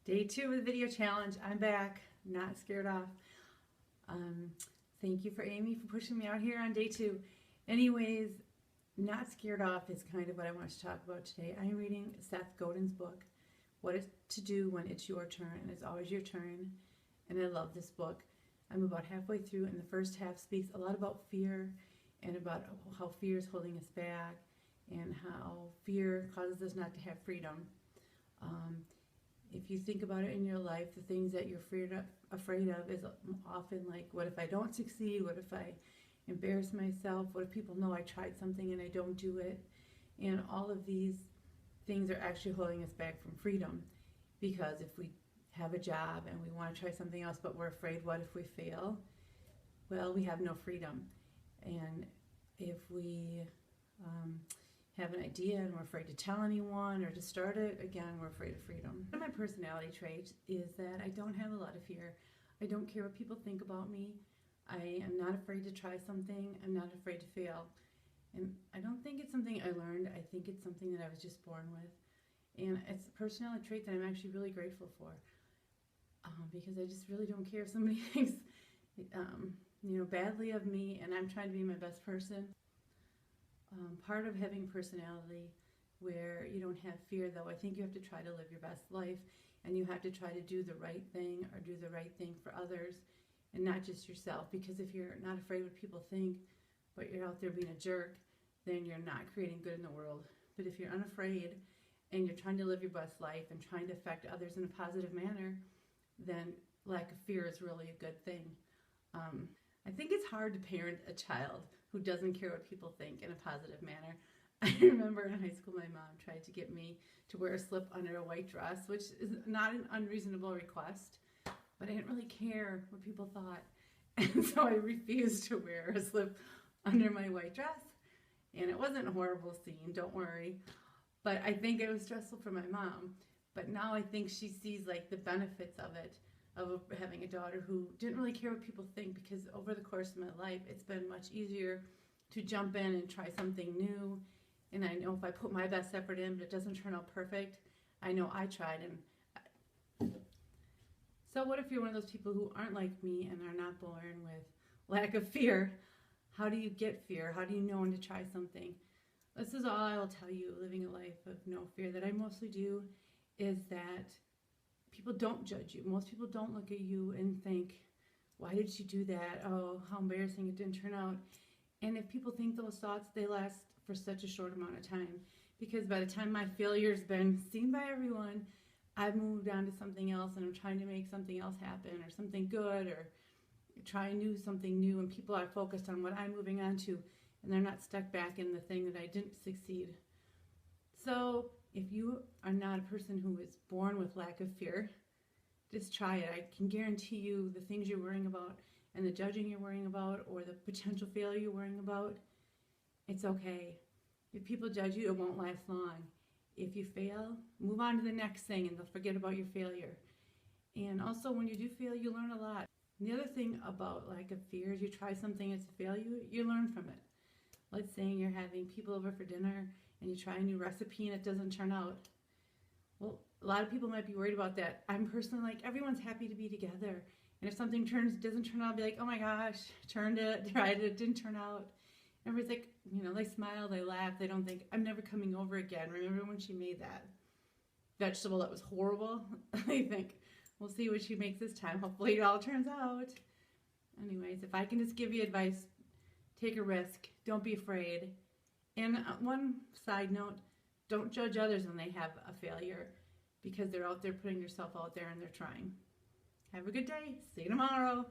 Day 2 of the video challenge. I'm back, not scared off. Thank you for Amy for pushing me out here on day 2. Anyways, not scared off is kind of what I want to talk about today. I'm reading Seth Godin's book, What Is to Do When It's Your Turn, and it's always your turn. And I love this book. I'm about halfway through, and the first half speaks a lot about fear and about how fear is holding us back and how fear causes us not to have freedom. If you think about it in your life, the things that you're afraid of is often like, what if I don't succeed? What if I embarrass myself? What if people know I tried something and I don't do it? And all of these things are actually holding us back from freedom, because if we have a job and we want to try something else but we're afraid, what if we fail? Well, we have no freedom. And if we have an idea and we're afraid to tell anyone or to start it, again, we're afraid of freedom. One of my personality traits is that I don't have a lot of fear. I don't care what people think about me. I am not afraid to try something. I'm not afraid to fail. And I don't think it's something I learned. I think it's something that I was just born with. And it's a personality trait that I'm actually really grateful for, because I just really don't care if somebody thinks badly of me, and I'm trying to be my best person. Part of having personality where you don't have fear, though, I think you have to try to live your best life, and you have to try to do the right thing or do the right thing for others and not just yourself. Because if you're not afraid what people think, but you're out there being a jerk, then you're not creating good in the world. But if you're unafraid and you're trying to live your best life and trying to affect others in a positive manner, then lack of fear is really a good thing. I think it's hard to parent a child who doesn't care what people think in a positive manner. I remember in high school, my mom tried to get me to wear a slip under a white dress, which is not an unreasonable request, but I didn't really care what people thought. And so I refused to wear a slip under my white dress. And it wasn't a horrible scene, don't worry. But I think it was stressful for my mom. But now I think she sees like the benefits of it, of having a daughter who didn't really care what people think, because over the course of my life, it's been much easier to jump in and try something new. And I know if I put my best effort in, but it doesn't turn out perfect, I know I tried. And so what if you're one of those people who aren't like me and are not born with lack of fear? How do you get fear? How do you know when to try something? This is all I will tell you, living a life of no fear, that I mostly do, is that people don't judge you. Most people don't look at you and think, why did you do that? Oh, how embarrassing, it didn't turn out. And if people think those thoughts, they last for such a short amount of time. Because by the time my failure's been seen by everyone, I've moved on to something else, and I'm trying to make something else happen, or something good, or try something new, and people are focused on what I'm moving on to, and they're not stuck back in the thing that I didn't succeed. So if you are not a person who is born with lack of fear, just try it. I can guarantee you the things you're worrying about and the judging you're worrying about or the potential failure you're worrying about, it's okay. If people judge you, it won't last long. If you fail, move on to the next thing and they'll forget about your failure. And also when you do fail, you learn a lot. And the other thing about lack of fear is you try something, it's a failure, you learn from it. Let's say you're having people over for dinner and you try a new recipe and it doesn't turn out. Well, a lot of people might be worried about that. I'm personally like, everyone's happy to be together. And if something doesn't turn out, I'll be like, oh my gosh, tried it, didn't turn out. Everybody's like, they smile, they laugh, they don't think, I'm never coming over again. Remember when she made that vegetable that was horrible? They think, we'll see what she makes this time. Hopefully it all turns out. Anyways, if I can just give you advice, take a risk, don't be afraid. And one side note, don't judge others when they have a failure, because they're out there putting themselves out there and they're trying. Have a good day. See you tomorrow.